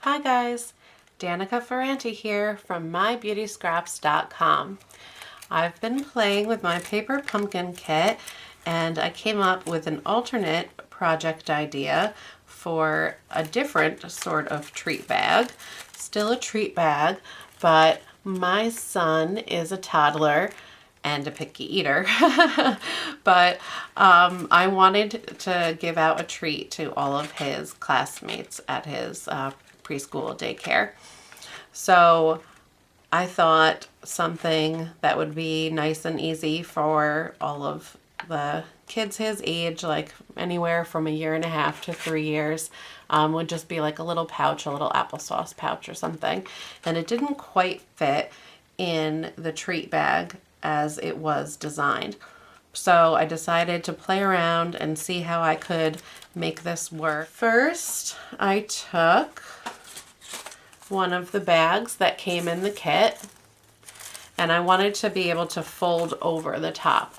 Hi guys, Danica Ferrante here from mybeautyscraps.com. I've been playing with my paper pumpkin kit and I came up with an alternate project idea for a different sort of treat bag. Still a treat bag, but my son is a toddler and a picky eater. But I wanted to give out a treat to all of his classmates at his preschool daycare. So I thought something that would be nice and easy for all of the kids his age, like anywhere from 1.5 to 3 years, would just be like a little pouch, a little applesauce pouch or something. And it didn't quite fit in the treat bag as it was designed. So I decided to play around and see how I could make this work. First, I took one of the bags that came in the kit and I wanted to be able to fold over the top.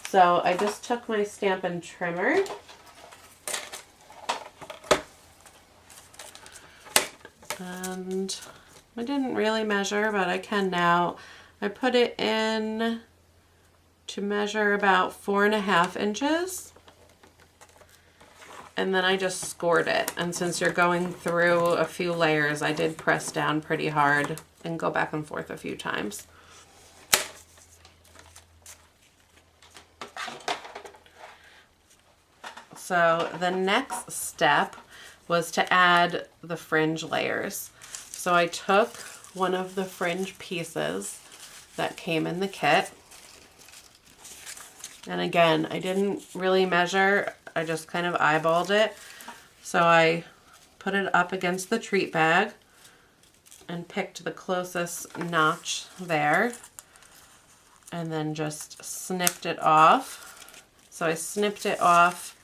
So I just took my Stampin trimmer and I didn't really measure, but I can now. I put it in to measure about 4.5 inches. And then I just scored it. And since you're going through a few layers, I did press down pretty hard and go back and forth a few times. So the next step was to add the fringe layers. So I took one of the fringe pieces that came in the kit. And again, I didn't really measure. I just kind of eyeballed it. So I put it up against the treat bag and picked the closest notch there and then just snipped it off. So I snipped it off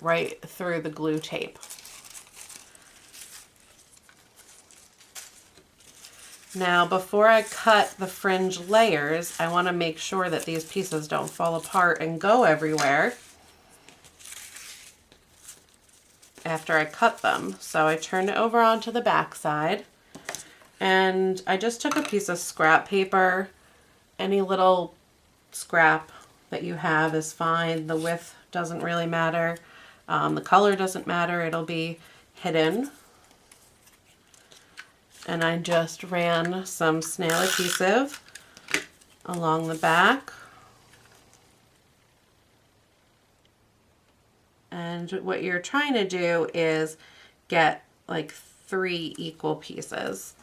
right through the glue tape. Now, before I cut the fringe layers, I want to make sure that these pieces don't fall apart and go everywhere after I cut them. So I turned it over onto the back side and I just took a piece of scrap paper. Any little scrap that you have is fine. The width doesn't really matter. The color doesn't matter. It'll be hidden. And I just ran some snail adhesive along the back. And what you're trying to do is get like 3 equal pieces.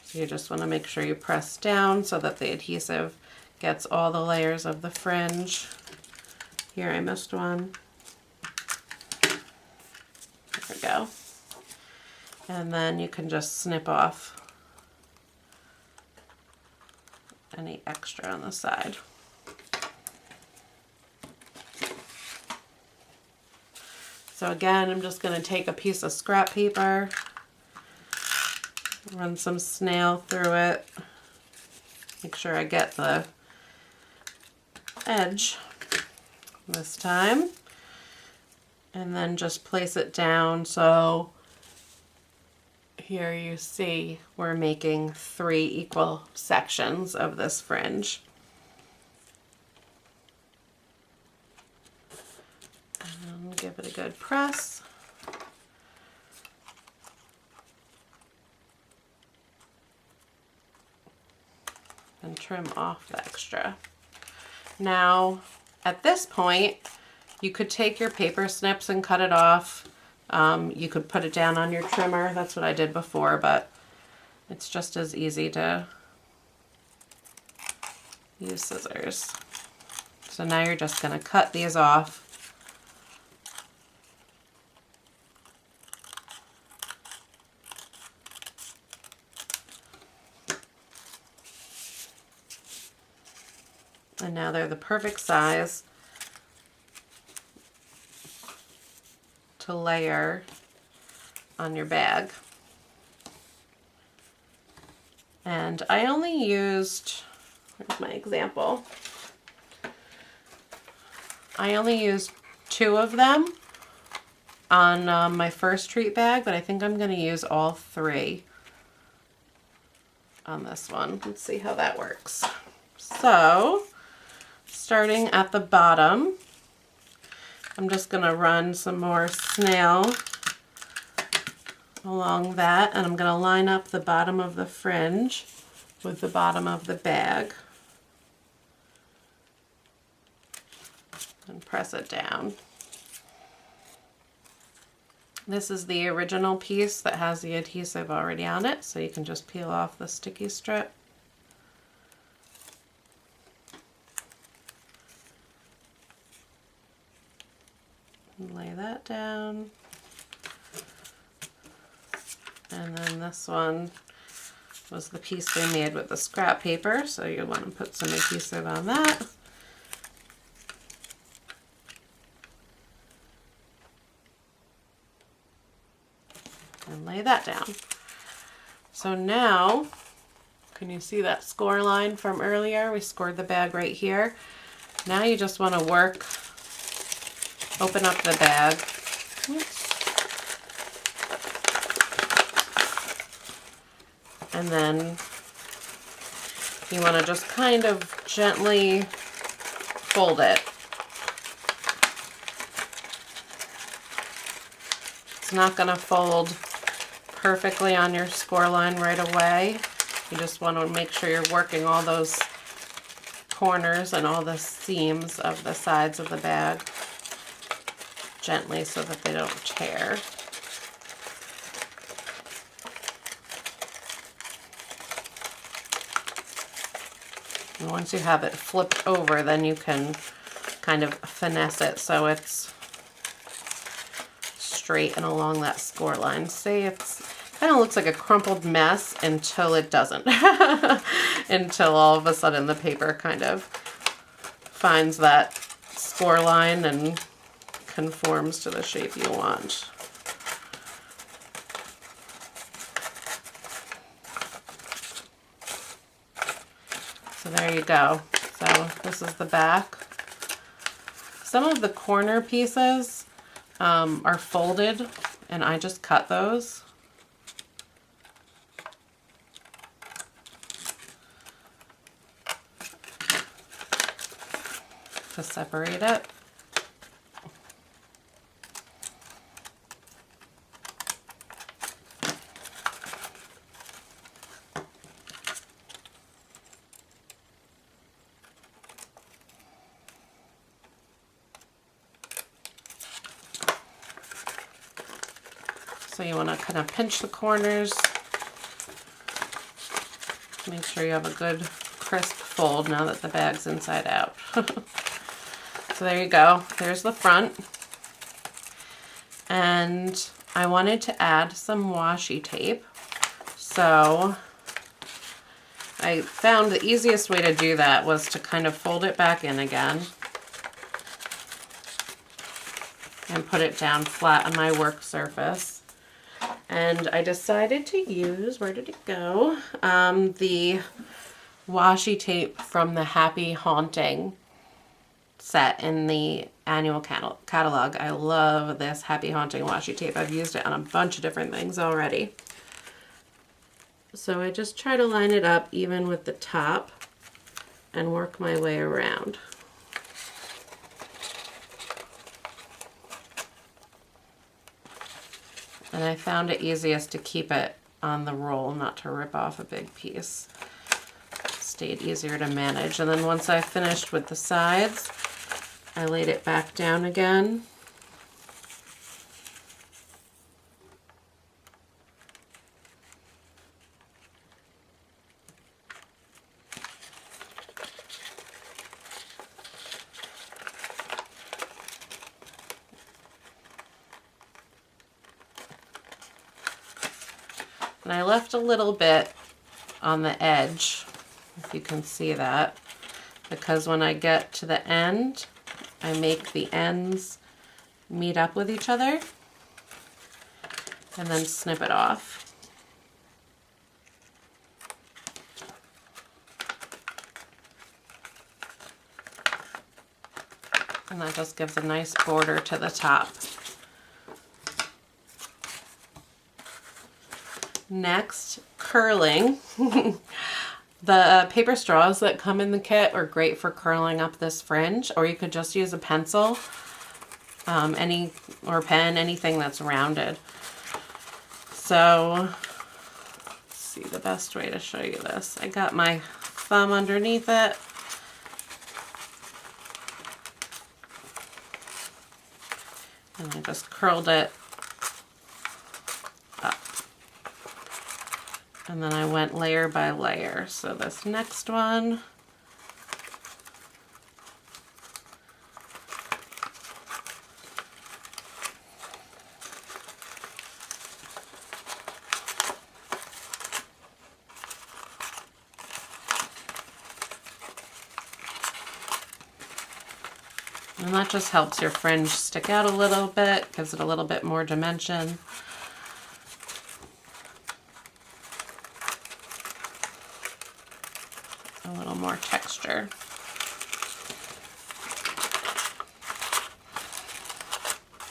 So you just want to make sure you press down so that the adhesive gets all the layers of the fringe. Here I missed one. There we go. And then you can just snip off any extra on the side. So again, I'm just going to take a piece of scrap paper, run some snail through it, make sure I get the edge this time, and then just place it down. So here you see we're making 3 equal sections of this fringe. And give it a good press. And trim off the extra. Now, at this point, you could take your paper snips and cut it off. You could put it down on your trimmer. That's what I did before, but it's just as easy to use scissors. So now you're just going to cut these off. And now they're the perfect size to layer on your bag. And I only used, where's my example? I only used 2 of them on my first treat bag, but I think I'm going to use all 3 on this one. Let's see how that works. So, starting at the bottom, I'm just going to run some more snail along that, and I'm going to line up the bottom of the fringe with the bottom of the bag and press it down. This is the original piece that has the adhesive already on it, so you can just peel off the sticky strip. And lay that down. And then this one was the piece they made with the scrap paper, so you want to put some adhesive on that. And lay that down. So now, can you see that score line from earlier? We scored the bag right here. Now you just want to open up the bag. Oops. And then you want to just kind of gently fold it. It's not going to fold perfectly on your score line right away. You just want to make sure you're working all those corners and all the seams of the sides of the bag gently so that they don't tear. And once you have it flipped over, then you can kind of finesse it so it's straight and along that score line. See, it's kind of looks like a crumpled mess until it doesn't. Until all of a sudden the paper kind of finds that score line and conforms to the shape you want. So there you go. So this is the back. Some of the corner pieces are folded, and I just cut those. To separate it. So you want to kind of pinch the corners. Make sure you have a good crisp fold now that the bag's inside out. So there you go. There's the front. And I wanted to add some washi tape. So I found the easiest way to do that was to kind of fold it back in again and put it down flat on my work surface. And I decided to use, where did it go? The washi tape from the Happy Haunting set in the annual catalog. I love this Happy Haunting washi tape. I've used it on a bunch of different things already. So I just try to line it up even with the top and work my way around. And I found it easiest to keep it on the roll, not to rip off a big piece. It stayed easier to manage. And then once I finished with the sides, I laid it back down again. And I left a little bit on the edge, if you can see that, because when I get to the end, I make the ends meet up with each other and then snip it off. And that just gives a nice border to the top. Next, curling. The paper straws that come in the kit are great for curling up this fringe, or you could just use a pencil, or pen, anything that's rounded. So, let's see the best way to show you this. I got my thumb underneath it. And I just curled it up. And then I went layer by layer. So this next one, and that just helps your fringe stick out a little bit, gives it a little bit more dimension. A little more texture.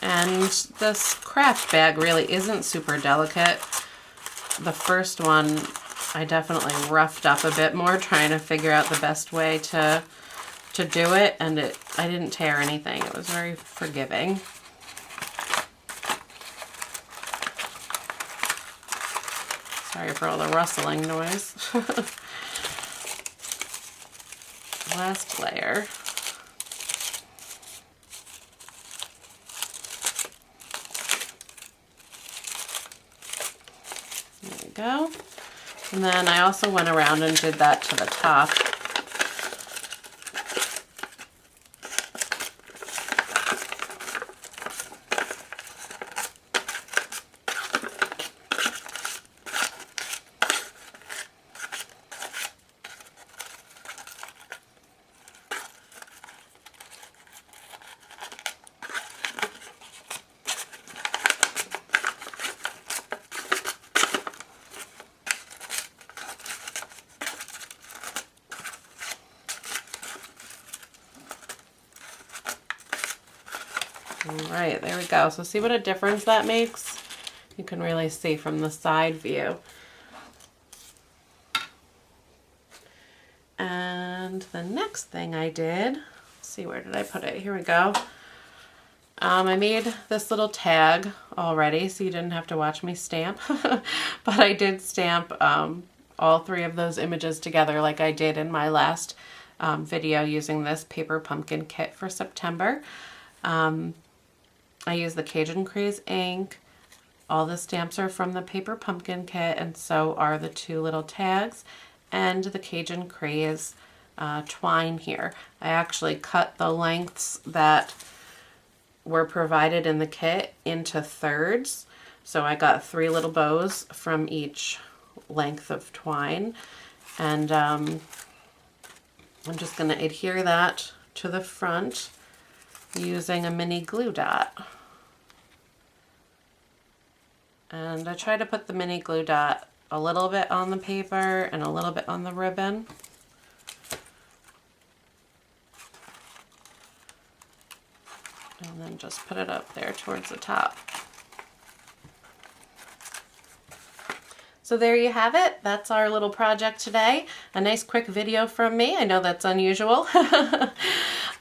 And this craft bag really isn't super delicate. The first one I definitely roughed up a bit more, trying to figure out the best way to do it, and I didn't tear anything. It was very forgiving. Sorry for all the rustling noise. Last layer. There we go. And then I also went around and did that to the top. All right, there we go. So see what a difference that makes? You can really see from the side view. And the next thing I did, let's see, where did I put it? Here we go. I made this little tag already, so you didn't have to watch me stamp. But I did stamp all three of those images together like I did in my last video using this paper pumpkin kit for September. I use the Cajun Craze ink. All the stamps are from the paper pumpkin kit, and so are the two little tags and the Cajun Craze twine here. I actually cut the lengths that were provided in the kit into thirds. So I got 3 little bows from each length of twine, and I'm just going to adhere that to the front using a mini glue dot. And I try to put the mini glue dot a little bit on the paper and a little bit on the ribbon. And then just put it up there towards the top. So there you have it. That's our little project today. A nice quick video from me. I know that's unusual.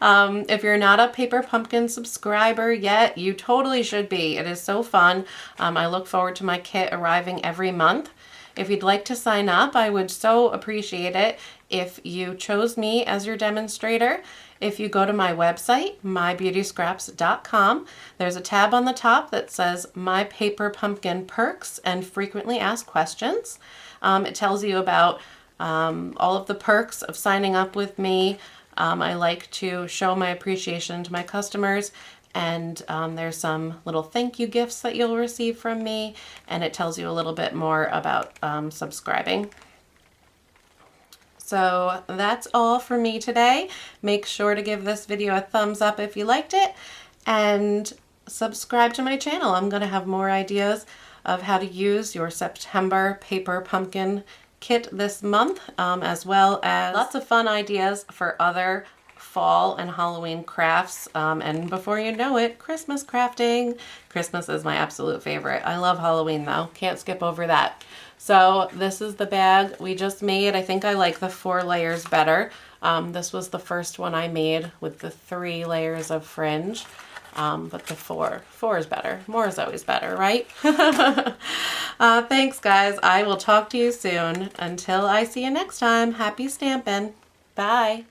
If you're not a Paper Pumpkin subscriber yet, you totally should be. It is so fun. I look forward to my kit arriving every month. If you'd like to sign up, I would so appreciate it if you chose me as your demonstrator. If you go to my website, mybeautyscraps.com, there's a tab on the top that says My Paper Pumpkin Perks and Frequently Asked Questions. It tells you about all of the perks of signing up with me. I like to show my appreciation to my customers, and there's some little thank you gifts that you'll receive from me, and it tells you a little bit more about subscribing. So that's all for me today. Make sure to give this video a thumbs up if you liked it, and subscribe to my channel. I'm going to have more ideas of how to use your September Paper Pumpkin kit this month, as well as lots of fun ideas for other fall and Halloween crafts, and before you know it, Christmas crafting. Christmas is my absolute favorite. I love Halloween though. Can't skip over that. So this is the bag we just made. I think I like the 4 layers better. This was the first one I made with the 3 layers of fringe. But the 4 is better. More is always better, right? Thanks, guys. I will talk to you soon. Until I see you next time, happy stampin'. Bye.